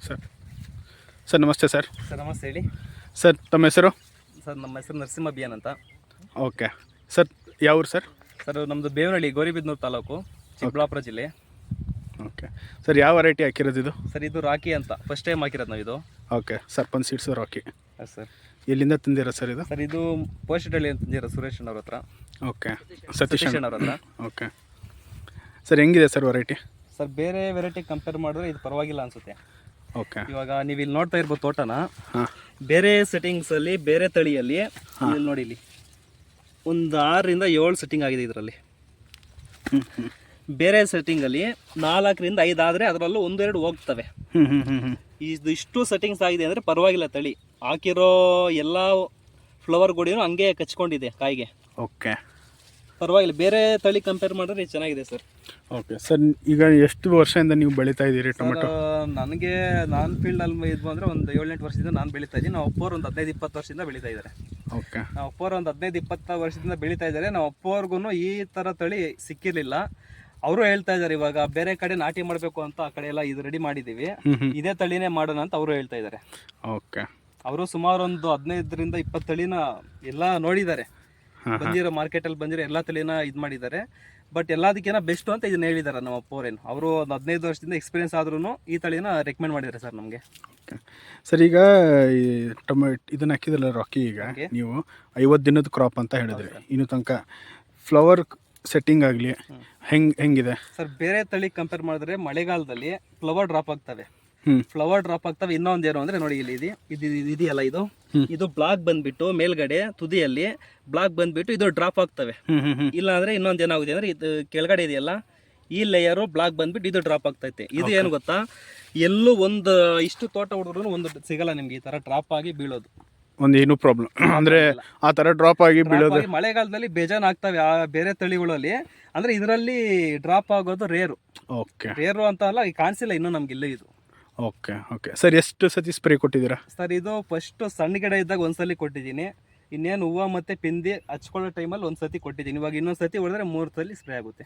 Sir sir ನಮಸ್ತೆ sir. Sir ನಮಸ್ತೆ, ಹೇಳಿ ಸರ್ ತಮ್ಮ ಹೆಸರು? ಸರ್ ನಮ್ಮ ಹೆಸರು ನರಸಿಂಹ ಬಿ ಅಂತ. ಓಕೆ ಸರ್, ಯಾವ ಊರು ಸರ್? ಸರ್ ನಮ್ಮದು ಬೇವನಹಳ್ಳಿ, ಗೌರಿಬಿದನೂರು ತಾಲೂಕು, ಚಿಕ್ಕಬಳ್ಳಾಪುರ ಜಿಲ್ಲೆ. ಓಕೆ ಸರ್, ಯಾವ ವೆರೈಟಿ ಹಾಕಿರೋದು ಇದು? ಸರ್ ಇದು ರಾಕಿ ಅಂತ ಫಸ್ಟ್ ಟೈಮ್ ಹಾಕಿರೋದು ನಾವು ಇದು. ಓಕೆ, ಸರ್ಪಂಚ್ ಸೀಡ್ಸು ರಾಕಿ. ಸರ್ ಎಲ್ಲಿಂದ ತಂದಿರೋ ಸರ್ ಇದು? ಸರ್ ಇದು ಪೋಸ್ಟಳ್ಳಿ ಅಂತ ತಂದಿರೋ ಸುರೇಶ್ ಅವ್ರ ಹತ್ರ. ಓಕೆ, ಸತೀಶ್ ಅವ್ರ ಹತ್ರ. ಓಕೆ ಸರ್, ಹೆಂಗಿದೆ ಸರ್ ವೆರೈಟಿ? ಸರ್ ಬೇರೆ ವೆರೈಟಿ ಕಂಪೇರ್ ಮಾಡಿದ್ರೆ ಇದು ಪರವಾಗಿಲ್ಲ ಅನಿಸುತ್ತೆ. ಓಕೆ, ಇವಾಗ ನೀವು ಇಲ್ಲಿ ನೋಡ್ತಾ ಇರ್ಬೋದು ತೋಟನ. ಹಾಂ, ಬೇರೆ ಸೆಟ್ಟಿಂಗ್ಸಲ್ಲಿ ಬೇರೆ ತಳಿಯಲ್ಲಿ ಇಲ್ಲಿ ನೋಡಿ, ಇಲ್ಲಿ ಒಂದು 6 ರಿಂದ 7 ಸೆಟ್ಟಿಂಗ್ ಆಗಿದೆ ಇದರಲ್ಲಿ. ಬೇರೆ ಸೆಟ್ಟಿಂಗಲ್ಲಿ 4 ರಿಂದ 5 ಆದರೆ ಅದರಲ್ಲೂ 1-2 ಹೋಗ್ತವೆ. ಇಷ್ಟು ಸೆಟ್ಟಿಂಗ್ಸ್ ಆಗಿದೆ ಅಂದರೆ ಪರವಾಗಿಲ್ಲ. ತಳಿ ಹಾಕಿರೋ ಎಲ್ಲ ಫ್ಲವರ್ ಗೋಡಿನೂ ಹಂಗೆ ಕಚ್ಕೊಂಡಿದೆ ಕಾಯಿಗೆ. ಓಕೆ, ಪರವಾಗಿಲ್ಲ. ಬೇರೆ ತಳಿ ಕಂಪೇರ್ ಮಾಡಿದ್ರೆ ಇದು ಚೆನ್ನಾಗಿದೆ ಸರ್. ಓಕೆ ಸರ್, ಈಗ ಎಷ್ಟು ವರ್ಷದಿಂದ ನೀವು ಬೆಳೀತಾ ಇದ್ದೀರಿ ಟೊಮೆಟೊ? ನನಗೆ ನಾನು ಫೀಲ್ಡಲ್ಲಿ ಇದು ಅಂದರೆ ಒಂದು 7-8 ವರ್ಷದಿಂದ ನಾನು ಬೆಳೀತಾ ಇದ್ದೀನಿ. ನಾವು ಅಪ್ಪವ್ರು ಒಂದು 15-20 ವರ್ಷದಿಂದ ಬೆಳೀತಾ ಇದ್ದಾರೆ. ಓಕೆ, ನಾವು ಅಪ್ಪವ್ರು ಒಂದು 15-20 ವರ್ಷದಿಂದ ಬೆಳೀತಾ ಇದ್ದಾರೆ. ನಾವು ಅಪ್ಪವ್ರಿಗೂ ಈ ಥರ ತಳಿ ಸಿಕ್ಕಿರಲಿಲ್ಲ. ಅವರು ಹೇಳ್ತಾ ಇದ್ದಾರೆ ಇವಾಗ ಬೇರೆ ಕಡೆ ನಾಟಿ ಮಾಡಬೇಕು ಅಂತ, ಆ ಕಡೆ ಎಲ್ಲ ಇದು ರೆಡಿ ಮಾಡಿದ್ದೀವಿ, ಇದೇ ತಳಿನೇ ಮಾಡೋಣ ಅಂತ ಅವರು ಹೇಳ್ತಾ ಇದ್ದಾರೆ. ಓಕೆ, ಅವರು ಸುಮಾರು ಒಂದು 15 ರಿಂದ 20 ತಳಿನ ಎಲ್ಲ ನೋಡಿದ್ದಾರೆ. ಬಂದಿರೋ ಮಾರ್ಕೆಟಲ್ಲಿ ಬಂದಿರೋ ಎಲ್ಲ ತಳಿನ ಇದು ಮಾಡಿದ್ದಾರೆ. ಬಟ್ ಎಲ್ಲದಕ್ಕಿಂತ ಬೆಸ್ಟ್ ಅಂತ ಇದನ್ನ ಹೇಳಿದ್ದಾರೆ ನಮ್ಮ ಅಪ್ಪವ್ರೇನು. ಅವರು ಒಂದು 15 ವರ್ಷದಿಂದ ಎಕ್ಸ್ಪೀರಿಯನ್ಸ್ ಆದ್ರೂ ಈ ತಳಿನ ರೆಕಮೆಂಡ್ ಮಾಡಿದ್ದಾರೆ ಸರ್ ನಮಗೆ. ಓಕೆ ಸರ್, ಈಗ ಈ ಇದನ್ನ ಹಾಕಿದ್ರಲ್ಲ ರಾಕಿ, ಈಗ ನೀವು 50 ದಿನದ ಕ್ರಾಪ್ ಅಂತ ಹೇಳಿದ್ರಿ. ಇನ್ನು ತನಕ ಫ್ಲವರ್ ಸೆಟ್ಟಿಂಗ್ ಆಗಲಿ ಹೆಂಗಿದೆ ಸರ್? ಬೇರೆ ತಳಿ ಕಂಪೇರ್ ಮಾಡಿದ್ರೆ ಮಳೆಗಾಲದಲ್ಲಿ ಫ್ಲವರ್ ಡ್ರಾಪ್ ಆಗ್ತವೆ. ಇನ್ನೊಂದು ಏನು ಅಂದ್ರೆ ನೋಡಿ, ಇಲ್ಲಿ ಇದೆಯಲ್ಲ, ಇದು ಬ್ಲಾಕ್ ಬಂದ್ಬಿಟ್ಟು ಮೇಲ್ಗಡೆ ತುದಿಯಲ್ಲಿ ಬ್ಲಾಕ್ ಬಂದ್ಬಿಟ್ಟು ಇದು ಡ್ರಾಪ್ ಆಗ್ತವೆ. ಇಲ್ಲ ಅಂದ್ರೆ ಇನ್ನೊಂದು ಏನಾಗುತ್ತೆ ಅಂದ್ರೆ ಇದು ಕೆಳಗಡೆ ಇದೆಯಲ್ಲ, ಈ ಲೇಯರು ಬ್ಲಾಕ್ ಬಂದ್ಬಿಟ್ಟು ಇದು ಡ್ರಾಪ್ ಆಗ್ತೈತೆ. ಇದು ಏನು ಗೊತ್ತಾ, ಎಲ್ಲೂ ಒಂದು ಇಷ್ಟು ತೋಟ ಹೊಡೆದ್ರು ಒಂದು ಸಿಗಲ್ಲ ನಿಮ್ಗೆ ಈ ತರ ಡ್ರಾಪ್ ಆಗಿ ಬೀಳೋದು. ಏನು ಪ್ರಾಬ್ಲಮ್ ಅಂದ್ರೆ ಆ ತರ ಡ್ರಾಪ್ ಆಗಿ ಬೀಳೋದು ಮಳೆಗಾಲದಲ್ಲಿ ಬೇಜಾನ್ ಆಗ್ತವೆ ಆ ಬೇರೆ ತಳಿಗಳಲ್ಲಿ. ಅಂದ್ರೆ ಇದರಲ್ಲಿ ಡ್ರಾಪ್ ಆಗೋದು ರೇರು. ಓಕೆ, ರೇರು ಅಂತ ಅಲ್ಲ, ಕಾಣಿಸಿಲ್ಲ ಇನ್ನೂ ನಮ್ಗೆ ಇಲ್ಲ ಇದು. ಓಕೆ ಓಕೆ ಸರ್, ಎಷ್ಟು ಸತಿ ಸ್ಪ್ರೇ ಕೊಟ್ಟಿದ್ದೀರಾ ಸರ್? ಇದು ಫಸ್ಟ್ ಸಣ್ಣ ಗಿಡ ಇದ್ದಾಗ ಒಂದ್ಸಲಿ ಕೊಟ್ಟಿದ್ದೀನಿ. ಇನ್ನೇನು ಹೂವು ಮತ್ತೆ ಪಿಂದಿ ಹಚ್ಕೊಳ್ಳೋ ಟೈಮಲ್ಲಿ ಒಂದ್ಸತಿ ಕೊಟ್ಟಿದ್ದೀನಿ. ಇವಾಗ ಇನ್ನೊಂದ್ ಸತಿ ಹೊಡೆದ್ರೆ 3 ಸಲ ಸ್ಪ್ರೇ ಆಗುತ್ತೆ.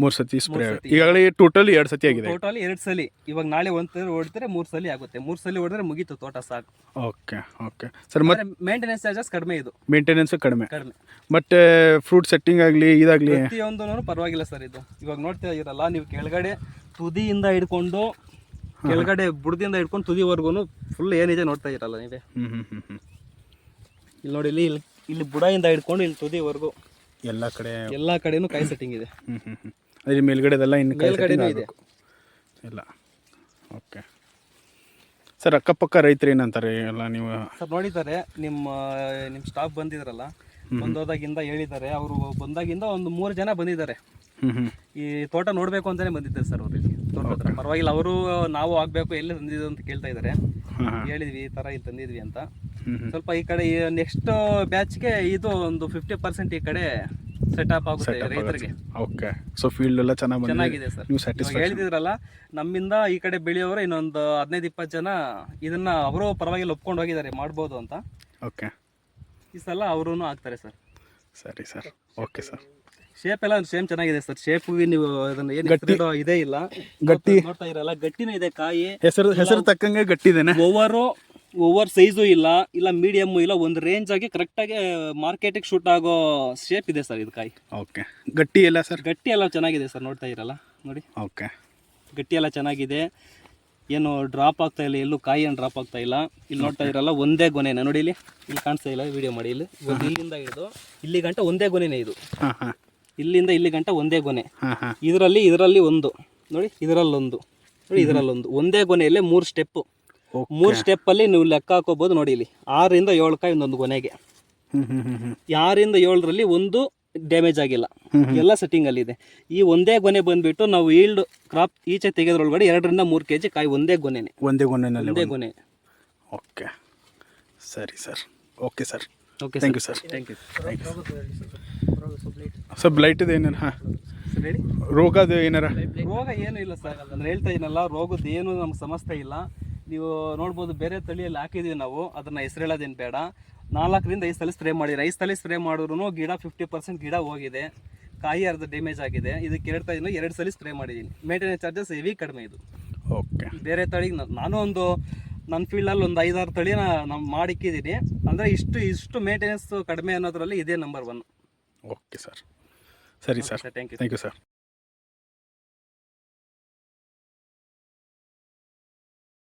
3 ಸತಿ ಸ್ಪ್ರೇ ಈಗಾಗಲೇ ಟೋಟಲ್ 2 ಸತಿ ಆಗಿದೆ. ಟೋಟಲ್ 2 ಸಲ. ಇವಾಗ ನಾಳೆ ಒಂದ್ಸರಿ ಹೊಡಿದ್ರೆ 3 ಸಲ ಆಗುತ್ತೆ. 3 ಸಲ ಹೊಡೆದ್ರೆ ಮುಗೀತು ತೋಟ, ಸಾಕು. ಓಕೆ ಓಕೆ ಸರ್, ಮತ್ತೆ ಮೇಂಟೆನೆನ್ಸ್ ಚಾರ್ಜಸ್ ಕಡಿಮೆ. ಇದು ಮೇಂಟೆನೆನ್ಸ್ ಕಡಿಮೆ. ಮತ್ತೆ ಫ್ರೂಟ್ ಸೆಟ್ಟಿಂಗ್ ಆಗಲಿ ಇದಾಗಲಿ ಪ್ರತಿಯೊಂದೂ ಪರವಾಗಿಲ್ಲ ಸರ್. ಇದು ಇವಾಗ ನೋಡ್ತಾ ಇರಲ್ಲ ನೀವು, ಕೆಳಗಡೆ ತುದಿಯಿಂದ ಹಿಡ್ಕೊಂಡು ಕೆಳಗಡೆ ಬುಡದಿಂದ ಹಿಡ್ಕೊಂಡು ತುದಿವರೆಗೂ ಫುಲ್ ಏನಿದೆ ನೋಡ್ತಾ ಇರಲ್ಲ ನೀವೇ. ಇಲ್ಲಿ ನೋಡಿ, ಇಲ್ಲಿ ಬುಡದಿಂದ ಹಿಡ್ಕೊಂಡು ಇಲ್ಲಿ ತುದಿವರೆಗೂ ಎಲ್ಲ ಕಡೆನೂ ಕಾಯಿ ಸೆಟ್ಟಿಂಗ್ ಇದೆ. ಅದ್ರ ಮೇಲ್ಗಡೆದೆಲ್ಲ ಇನ್ನು ಮೇಲ್ಗಡೆನೂ ಇದೆ ಎಲ್ಲ. ಓಕೆ ಸರ್, ಅಕ್ಕಪಕ್ಕ ರೈತರು ಏನಂತಾರೆ ಎಲ್ಲ ನೀವು ಸರ್ ನೋಡಿದ್ದಾರೆ? ನಿಮ್ಮ ಸ್ಟಾಫ್ ಬಂದಿದ್ರಲ್ಲ, ಬಂದೋದಾಗಿಂದ ಹೇಳಿದ್ದಾರೆ. ಅವರು ಬಂದಾಗಿಂದ ಒಂದು 3 ಜನ ಬಂದಿದ್ದಾರೆ. ಈ ತೋಟ ನೋಡ್ಬೇಕು ಅಂತಾನೆ ಬಂದಿದ್ದಾರೆ ಸರ್. ಅವ್ರಿಗೆ ತೋಟ ಹತ್ರ ಪರವಾಗಿಲ್ಲ. ಅವರು ನಾವು ಆಗ್ಬೇಕು, ಎಲ್ಲಿ ತಂದಿದ್ದು ಅಂತ ಕೇಳ್ತಾ ಇದ್ದಾರೆ. ಹೇಳಿದ್ವಿ ಈ ತರ ಇಲ್ಲಿ ತಂದಿದ್ವಿ ಅಂತ. ಸ್ವಲ್ಪ ಈ ಕಡೆ ನೆಕ್ಸ್ಟ್ ಬ್ಯಾಚ್ಗೆ ಇದು ಒಂದು 50% ಈ ಕಡೆ ಸೆಟಪ್ ಆಗುತ್ತೆ ರೈತರಿಗೆ. ಓಕೆ, ಸೊ ಫೀಲ್ಡ್ ಎಲ್ಲ ಚೆನ್ನಾಗಿದೆ ಸರ್. ನೀವು ಹೇಳಿದ್ರಲ್ಲ, ನಮ್ಮಿಂದ ಈ ಕಡೆ ಬೆಳೆಯೋರು ಇನ್ನೊಂದು 15-20 ಜನ ಇದನ್ನ ಅವರು ಪರವಾಗಿಲ್ಲ ಒಪ್ಕೊಂಡು ಹೋಗಿದ್ದಾರೆ, ಮಾಡ್ಬೋದು ಅಂತ. ಓಕೆ, ಈ ಸಲ ಅವರು ಆಗ್ತಾರೆ ಸರ್. ಸರಿ ಸರ್, ಓಕೆ ಸರ್. ಶೇಪ್ ಎಲ್ಲ ಸೇಮ್ ಚೆನ್ನಾಗಿದೆ ಸರ್. ಶೇಪ್ ನೀವು ಅದನ್ನ ಏನು ಇದೇ ಇಲ್ಲ, ಗಟ್ಟಿ ನೋಡ್ತಾ ಇರಲ್ಲ, ಗಟ್ಟಿನೂ ಇದೆ ಕಾಯಿ. ಹೆಸರು ತಕ್ಕಂಗೆ ಗಟ್ಟಿದೇನೆ. ಓವರ್ ಸೈಜು ಇಲ್ಲ ಮೀಡಿಯಮ್ ಇಲ್ಲ, ಒಂದು ರೇಂಜ್ ಆಗಿ ಕರೆಕ್ಟ್ ಆಗಿ ಮಾರ್ಕೆಟಿಗೆ ಶೂಟ್ ಆಗೋ ಶೇಪ್ ಇದೆ ಸರ್ ಇದು ಕಾಯಿ. ಓಕೆ, ಗಟ್ಟಿ ಎಲ್ಲ ಸರ್? ಗಟ್ಟಿ ಎಲ್ಲ ಚೆನ್ನಾಗಿದೆ ಸರ್, ನೋಡ್ತಾ ಇರಲ್ಲ ನೋಡಿ. ಓಕೆ, ಗಟ್ಟಿ ಎಲ್ಲ ಚೆನ್ನಾಗಿದೆ, ಏನು ಡ್ರಾಪ್ ಆಗ್ತಾ ಇಲ್ಲ, ಎಲ್ಲೂ ಕಾಯಿ ಏನು ಡ್ರಾಪ್ ಆಗ್ತಾ ಇಲ್ಲ. ಇಲ್ಲಿ ನೋಡ್ತಾ ಇರಲ್ಲ, ಒಂದೇ ಗೊನೆನ ನೋಡಿ, ಇಲ್ಲಿ ಕಾಣಿಸ್ತಾ ಇಲ್ಲ, ವಿಡಿಯೋ ಮಾಡಿ. ಇಲ್ಲಿಂದ ಹಿಡಿದು ಇಲ್ಲಿ ಗಂಟ ಒಂದೇ ಗೊನೆನೇ ಇದು. ಇಲ್ಲಿಂದ ಇಲ್ಲಿ ಗಂಟ ಒಂದೇ ಗೊನೆ. ಇದರಲ್ಲಿ ಒಂದು ನೋಡಿ, ಇದರಲ್ಲೊಂದು ನೋಡಿ, ಇದರಲ್ಲೊಂದು ಒಂದೇ ಗೊನೆಯಲ್ಲೇ 3 ಸ್ಟೆಪ್. 3 ಸ್ಟೆಪ್ಪಲ್ಲಿ ನೀವು ಲೆಕ್ಕ ಹಾಕೋಬಹುದು ನೋಡಿ. ಇಲ್ಲಿ 6 ರಿಂದ 7 ಕಾಯಿ ಒಂದೊಂದು ಗೊನೆಗೆ. 6 ರಿಂದ 7ರಲ್ಲಿ ಒಂದು ಡ್ಯಾಮೇಜ್ ಆಗಿಲ್ಲ, ಎಲ್ಲ ಸೆಟ್ಟಿಂಗ್ ಅಲ್ಲಿ ಇದೆ. ಈ ಒಂದೇ ಗೊನೆ ಬಂದ್ಬಿಟ್ಟು ನಾವು ಈಲ್ಡ್ ಕ್ರಾಪ್ ಈಚೆ ತೆಗೆದ್ರೊಳಗಡೆ 2 ರಿಂದ 3 kg ಕಾಯಿ ಒಂದೇ ಗೊನೆನೆ. ಒಂದೇ ಗೊನೆ. ಓಕೆ, ಸರಿ sir. Okay sir, okay, thank you sir. Thank you sir. Blight ಇದೆ ಏನಾರ? ಹೇಳಿ, ರೋಗದ ಏನಾರ? ರೋಗ ಏನು ಇಲ್ಲ ಸರ್, ಅಂದ್ರೆ ಹೇಳ್ತಾ ಇದೀನಲ್ಲ, ರೋಗದ ಏನು ನಮ್ಗೆ ಸಮಸ್ಯೆ ಇಲ್ಲ. ನೀವು ನೋಡ್ಬೋದು, ಬೇರೆ ತಳಿಯಲ್ಲಿ ಹಾಕಿದೀವಿ ನಾವು, ಅದನ್ನ ಹೆಸರು ಹೇಳೋದೇನು ಬೇಡ. 4 ರಿಂದ 5 ಸಲ ಸ್ಪ್ರೇ ಮಾಡಿದ್ರೆ, 5 ಸಲ ಸ್ಪ್ರೇ ಮಾಡಿದ್ರು ಗಿಡ 50% ಗಿಡ ಹೋಗಿದೆ, ಕಾಯಿ ಅರ್ಧ ಡ್ಯಾಮೇಜ್ ಆಗಿದೆ. ಇದಕ್ಕೆ 2 ಸಲ ಸ್ಪ್ರೇ ಮಾಡಿದ್ದೀನಿ. ಮೇಂಟೆನೆನ್ಸ್ ಚಾರ್ಜಸ್ ಹೆವಿ ಕಡಿಮೆ ಇದು. ಓಕೆ. ಬೇರೆ ತಳಿಗೆ ನಾನು ಒಂದು ನನ್ನ ಫೀಲ್ಡಲ್ಲಿ ಒಂದು 5-6 ತಳಿನ ನಾವು ಮಾಡಿಕ್ಕಿದ್ದೀನಿ. ಅಂದರೆ ಇಷ್ಟು ಮೇಂಟೆನೆನ್ಸ್ ಕಡಿಮೆ ಅನ್ನೋದ್ರಲ್ಲಿ ಇದೇ ನಂಬರ್ 1. ಓಕೆ ಸರ್, ಸರಿ sir, thank you. Thank you sir.